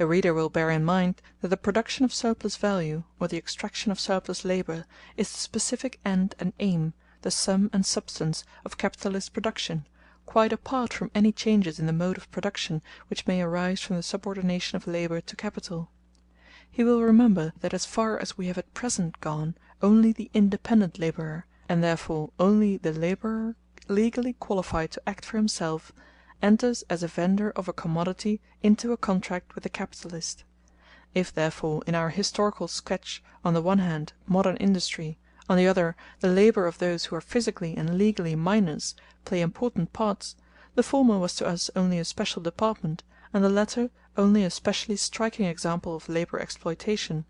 The reader will bear in mind that the production of surplus value, or the extraction of surplus labour, is the specific end and aim, the sum and substance, of capitalist production, quite apart from any changes in the mode of production which may arise from the subordination of labour to capital. He will remember that as far as we have at present gone, only the independent labourer, and therefore only the labourer legally qualified to act for himself, enters as a vendor of a commodity into a contract with the capitalist. If therefore in our historical sketch, on the one hand, modern industry, on the other, the labour of those who are physically and legally miners, play important parts, the former was to us only a special department, and the latter only a specially striking example of labour exploitation.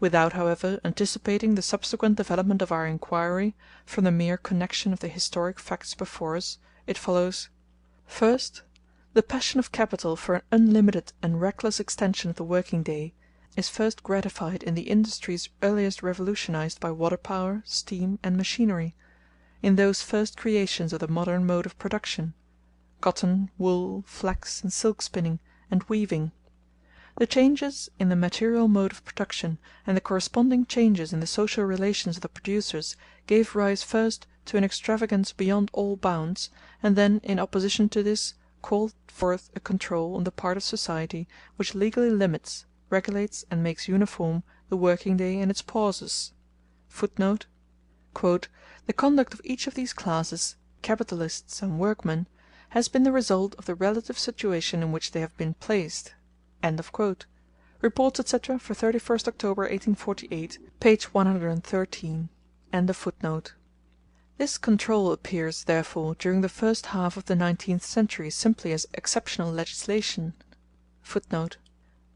Without, however, anticipating the subsequent development of our inquiry, from the mere connection of the historic facts before us, it follows: First, the passion of capital for an unlimited and reckless extension of the working day is first gratified in the industries earliest revolutionized by water power, steam, and machinery, in those first creations of the modern mode of production: cotton, wool, flax, and silk spinning, and weaving. The changes in the material mode of production, and the corresponding changes in the social relations of the producers, gave rise first to an extravagance beyond all bounds, and then, in opposition to this, called forth a control on the part of society which legally limits, regulates, and makes uniform the working day and its pauses. [Footnote: "The conduct of each of these classes, capitalists and workmen, has been the result of the relative situation in which they have been placed." Reports, etc., for 31st October 1848, page 113.] This control appears, therefore, during the first half of the 19th century simply as exceptional legislation. [Footnote: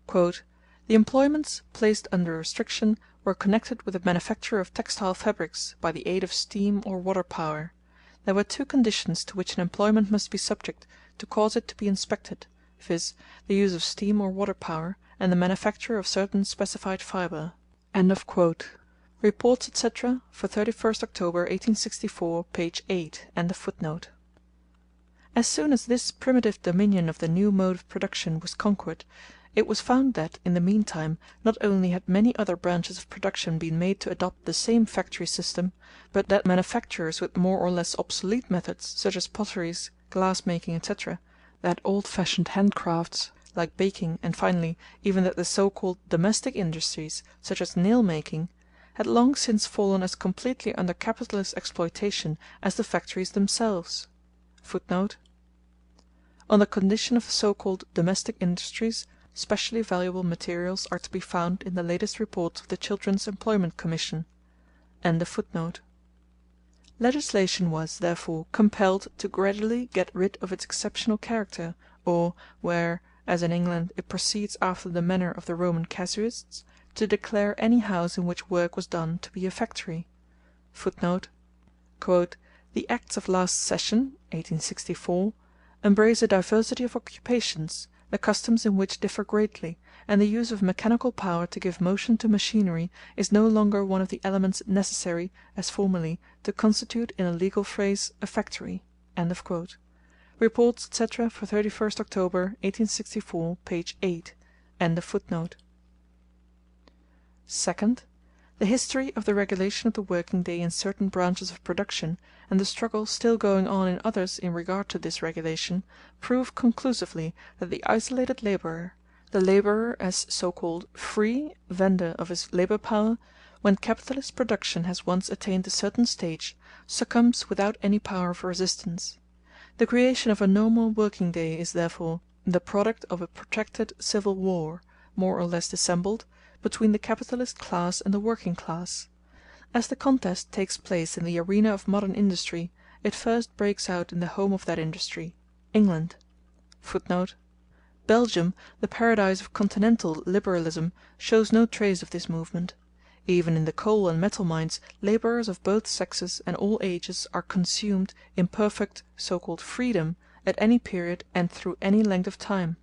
"The employments placed under restriction were connected with the manufacture of textile fabrics by the aid of steam or water power. There were two conditions to which an employment must be subject to cause it to be inspected, viz., the use of steam or water power, and the manufacture of certain specified fibre." Reports, etc., for 31st October 1864, page 8.] As soon as this primitive dominion of the new mode of production was conquered, it was found that, in the meantime, not only had many other branches of production been made to adopt the same factory system, but that manufacturers with more or less obsolete methods, such as potteries, glass making, etc., that old-fashioned handcrafts, like baking, and finally, even that the so-called domestic industries, such as nail-making, had long since fallen as completely under capitalist exploitation as the factories themselves. [Footnote: On the condition of the so-called domestic industries, specially valuable materials are to be found in the latest reports of the Children's Employment Commission.] Legislation was, therefore, compelled to gradually get rid of its exceptional character, or, where, as in England, it proceeds after the manner of the Roman casuists, to declare any house in which work was done to be a factory. [Footnote: "The Acts of last session (1864) embrace a diversity of occupations, the customs in which differ greatly, and the use of mechanical power to give motion to machinery is no longer one of the elements necessary, as formerly, to constitute, in a legal phrase, a factory." Reports, etc., for 31st October 1864, page 8.] Second, the history of the regulation of the working day in certain branches of production, and the struggle still going on in others in regard to this regulation, prove conclusively that the isolated labourer, the labourer as so-called free vendor of his labour power, when capitalist production has once attained a certain stage, succumbs without any power of resistance. The creation of a normal working day is, therefore, the product of a protracted civil war, more or less dissembled, between the capitalist class and the working class. As the contest takes place in the arena of modern industry, it first breaks out in the home of that industry, England. [Footnote: Belgium, the paradise of continental liberalism, shows no trace of this movement. Even in the coal and metal mines, labourers of both sexes and all ages are consumed, in perfect so-called freedom, at any period and through any length of time.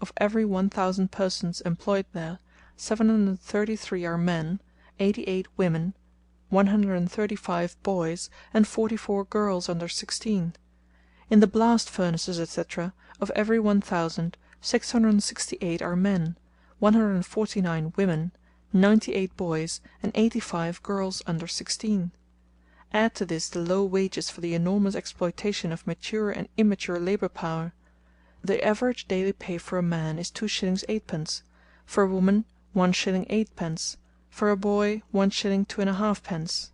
Of every 1,000 persons employed there, 733 are men, 88 women, 135 boys, and 44 girls under 16. In the blast furnaces, etc., of every 1,000, 668 are men, 149 women, 98 boys, and 85 girls under 16. Add to this the low wages for the enormous exploitation of mature and immature labour power. The average daily pay for a man is 2 shillings 8 pence, for a woman 1 shilling 8 pence, for a boy 1 shilling 2½ pence.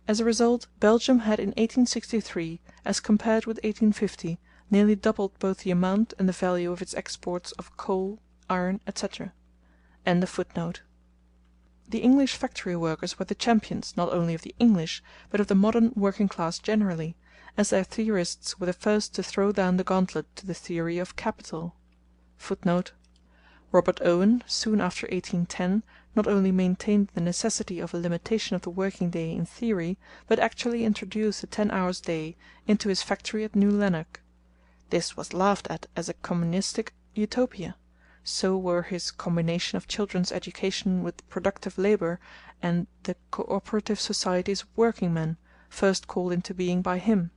As a result, Belgium had in 1863, as compared with 1850, nearly doubled both the amount and the value of its exports of coal, iron, etc. The English factory workers were the champions not only of the English but of the modern working class generally, as their theorists were the first to throw down the gauntlet to the theory of Kapital. Robert Owen, soon after 1810, not only maintained the necessity of a limitation of the working day in theory, but actually introduced a 10-hours day into his factory at New Lanark. This was laughed at as a communistic utopia. So were his combination of children's education with productive labour and the co-operative societies of working men, first called into being by him.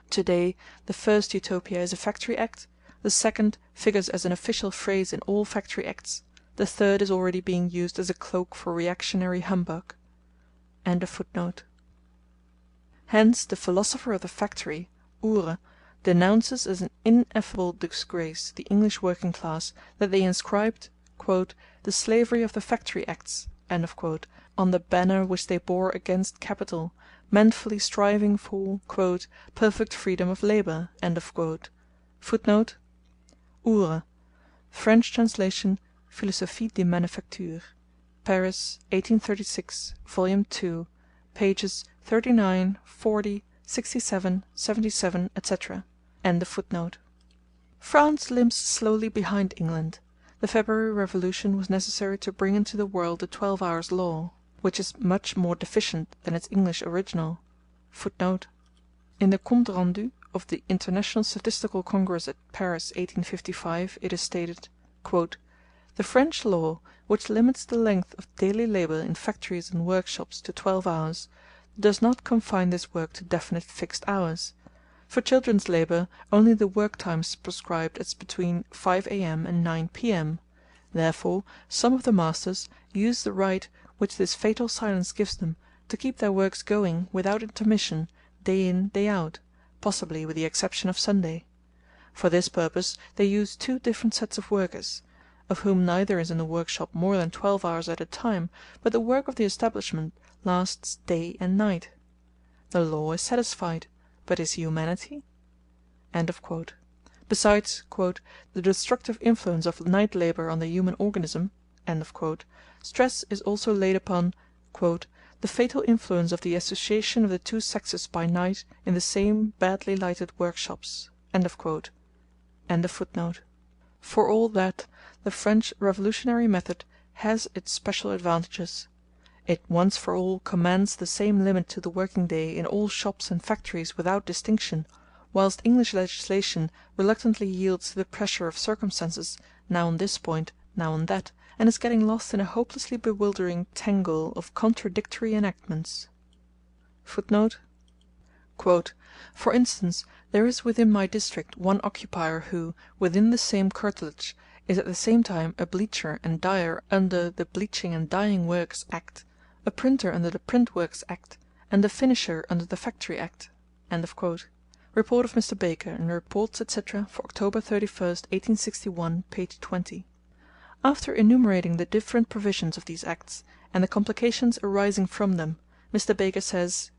Today the first utopia is a factory act, the second figures as an official phrase in all factory acts, the third is already being used as a cloak for reactionary humbug. Hence the philosopher of the factory, Uhre, denounces as an ineffable disgrace the English working class that they inscribed "the slavery of the factory acts" on the banner which they bore against capital, manfully striving for "perfect freedom of labour." [Footnote: Uhre, French translation, Philosophie des Manufactures, Paris, 1836, Vol. 2, pp. 39, 40, 67, 77, etc.] France limps slowly behind England. The February Revolution was necessary to bring into the world the 12 hours law, which is much more deficient than its English original. [Footnote: In the Compte Rendu of the International Statistical Congress at Paris 1855 it is stated, "The French law, which limits the length of daily labour in factories and workshops to 12 hours, does not confine this work to definite fixed hours. For children's labour only the work time is prescribed as between 5 a.m. and 9 p.m. Therefore some of the masters use the right which this fatal silence gives them to keep their works going without intermission day in day out, possibly with the exception of Sunday. For this purpose they use 2 different sets of workers, of whom neither is in the workshop more than 12 hours at a time, but the work of the establishment lasts day and night. The law is satisfied, but is humanity?" Besides "the destructive influence of night labour on the human organism," stress is also laid upon "the fatal influence of the association of the 2 sexes by night in the same badly lighted workshops." For all that, the French revolutionary method has its special advantages. It once for all commands the same limit to the working day in all shops and factories without distinction, whilst English legislation reluctantly yields to the pressure of circumstances, now on this point, now on that, and is getting lost in a hopelessly bewildering tangle of contradictory enactments. [Footnote: For instance, there is within my district one occupier who, within the same curtilage, is at the same time a bleacher and dyer under the Bleaching and Dyeing Works Act, a printer under the Print Works Act, and a finisher under the Factory Act." Report of Mr. Baker in Reports, etc., for October 31, 1861, page 20. After enumerating the different provisions of these acts, and the complications arising from them, Mr. Baker says,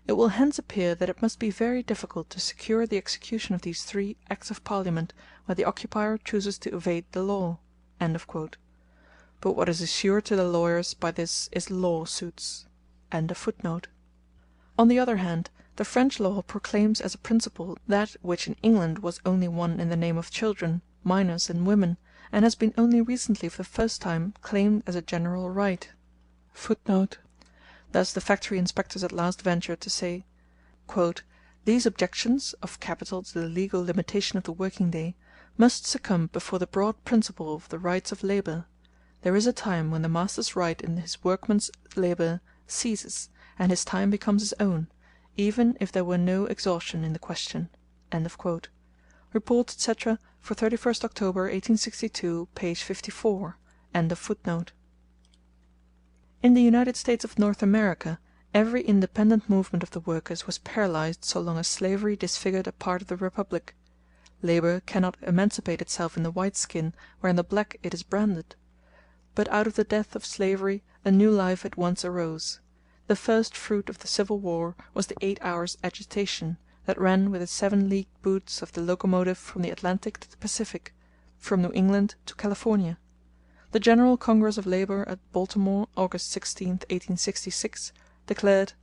"It will hence appear that it must be very difficult to secure the execution of these 3 Acts of Parliament where the occupier chooses to evade the law." But what is assured to the lawyers by this is lawsuits. On the other hand, the French law proclaims as a principle that which in England was only one in the name of children, minors, and women, and has been only recently for the first time claimed as a general right. Thus the factory inspectors at last ventured to say, "These objections of capital to the legal limitation of the working day must succumb before the broad principle of the rights of labour. There is a time when the master's right in his workman's labour ceases, and his time becomes his own, even if there were no exhaustion in the question." Reports, etc., for 31st October 1862, page 54.] In the United States of North America every independent movement of the workers was paralyzed so long as slavery disfigured a part of the Republic. Labor cannot emancipate itself in the white skin where in the black it is branded. But out of the death of slavery a new life at once arose. The first fruit of the Civil War was the 8 hours' agitation, that ran with the 7-leagued boots of the locomotive from the Atlantic to the Pacific, from New England to California. The General Congress of Labor at Baltimore, August 16, 1866, declared,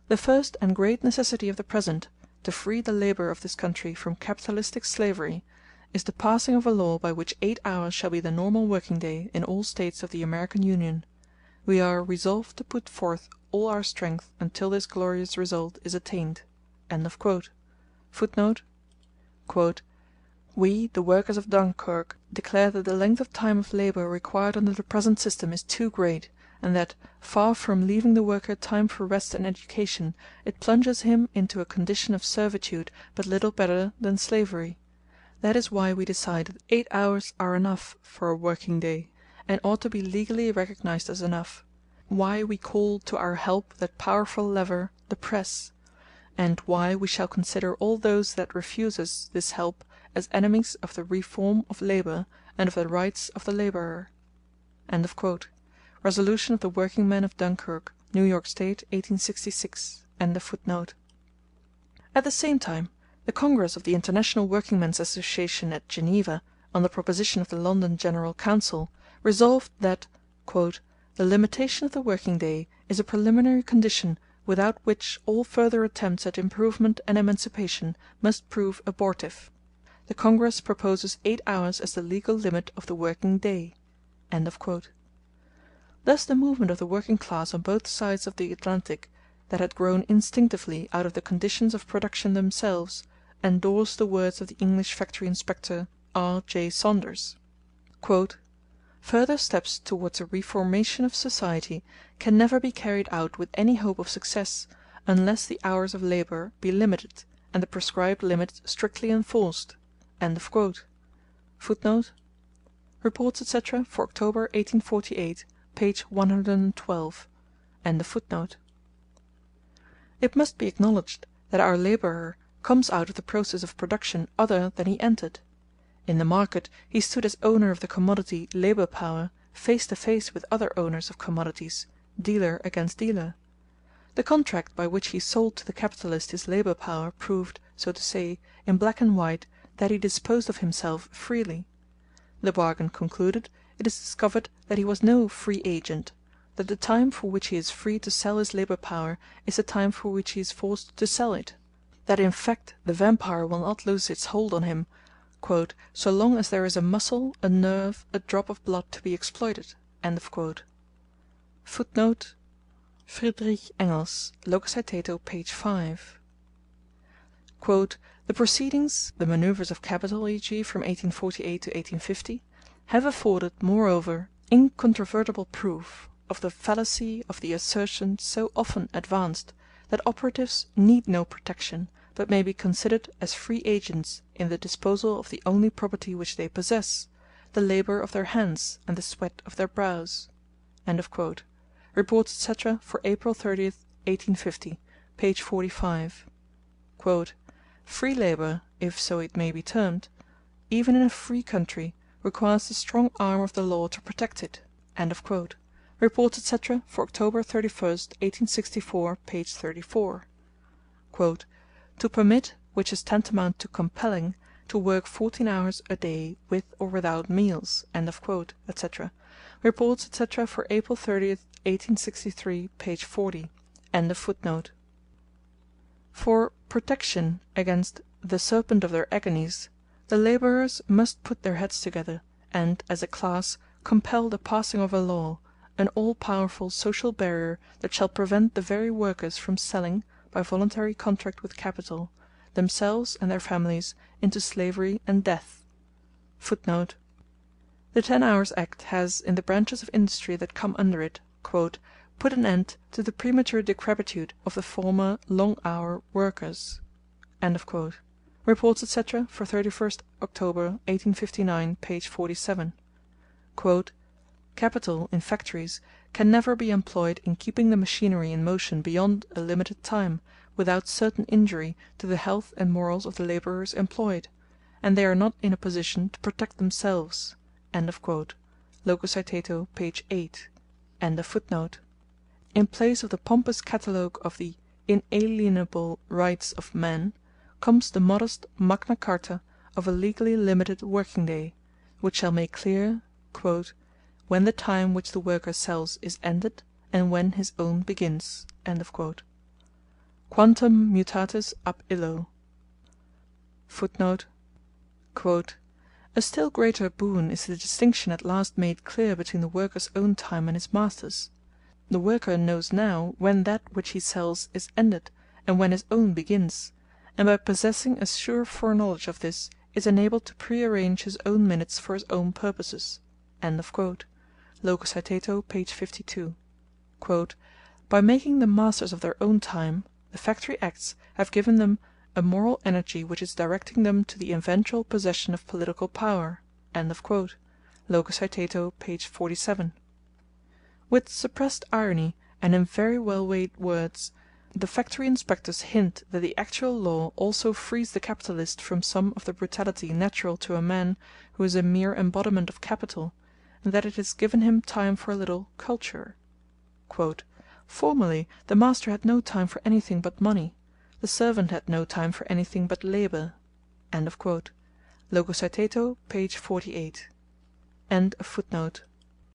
"The first and great necessity of the present, to free the labor of this country from capitalistic slavery, is the passing of a law by which 8 hours shall be the normal working day in all States of the American Union. We are resolved to put forth all our strength until this glorious result is attained." [Footnote: "We, the workers of Dunkirk, declare that the length of time of labor required under the present system is too great, and that, far from leaving the worker time for rest and education, it plunges him into a condition of servitude but little better than slavery. That is why we decide that 8 hours are enough for a working day, and ought to be legally recognized as enough; why we call to our help that powerful lever, the press; and why we shall consider all those that refuse us this help as enemies of the reform of labor and of the rights of the laborer." Resolution of the Working Men of Dunkirk, New York State, 1866.] At the same time, the Congress of the International Workingmen's Association at Geneva, on the proposition of the London General Council, resolved that "the limitation of the working day is a preliminary condition without which all further attempts at improvement and emancipation must prove abortive. The Congress proposes 8 hours as the legal limit of the working day." Thus the movement of the working class on both sides of the Atlantic, that had grown instinctively out of the conditions of production themselves, endorsed the words of the English factory inspector R. J. Saunders: "Further steps towards a reformation of society can never be carried out with any hope of success, unless the hours of labor be limited, and the prescribed limit strictly enforced." [Footnote: Reports, etc., for October 1848, page 112.] It must be acknowledged that our laborer comes out of the process of production other than he entered. In the market he stood as owner of the commodity labor power face to face with other owners of commodities, dealer against dealer. The contract by which he sold to the capitalist his labor power proved, so to say, in black and white, that he disposed of himself freely. The bargain concluded, it is discovered that he was no free agent; that the time for which he is free to sell his labor power is the time for which he is forced to sell it; that in fact the vampire will not lose its hold on him "so long as there is a muscle, a nerve, a drop of blood to be exploited." [Footnote: Friedrich Engels, Locus Aetato, page 5.] "The proceedings, the manoeuvres of capital, e.g. from 1848 to 1850, have afforded, moreover, incontrovertible proof of the fallacy of the assertion so often advanced, that operatives need no protection, but may be considered as free agents in the disposal of the only property which they possess, the labor of their hands and the sweat of their brows." Reports, etc., for April 30, 1850, page 45. "Free labor, if so it may be termed, even in a free country, requires the strong arm of the law to protect it." Reports, etc., for October 31, 1864, page 34. "To permit, which is tantamount to compelling, to work 14 hours a day with or without meals," etc. Reports, etc., for April 30, 1863, page 40.] For protection against "the serpent of their agonies," the labourers must put their heads together, and, as a class, compel the passing of a law, an all-powerful social barrier that shall prevent the very workers from selling, by voluntary contract with capital, themselves and their families into slavery and death. [Footnote: The 10 Hours Act has, in the branches of industry that come under it, "put an end to the premature decrepitude of the former long hour workers." Reports, etc., for 31st October 1859, page 47. "Capital, in factories, can never be employed in keeping the machinery in motion beyond a limited time, without certain injury to the health and morals of the labourers employed, and they are not in a position to protect themselves." Locus Aetato, page 8. In place of the pompous catalogue of the inalienable rights of man, comes the modest Magna Carta of a legally limited working day, which shall make clear "when the time which the worker sells is ended, and when his own begins." Quantum mutatis ab illo. A still greater boon is the distinction at last made clear between the worker's own time and his master's. The worker knows now when that which he sells is ended, and when his own begins, and by possessing a sure foreknowledge of this is enabled to prearrange his own minutes for his own purposes. Locus Aetato, page 52. By making them masters of their own time, the factory acts have given them a moral energy which is directing them to the eventual possession of political power. Locus Aetato, page 47. With suppressed irony, and in very well weighed words, the factory inspectors hint that the actual law also frees the capitalist from some of the brutality natural to a man who is a mere embodiment of capital, and that it has given him time for a little culture. "Formerly the master had no time for anything but money; the servant had no time for anything but labour." Locus Aetato, page 48.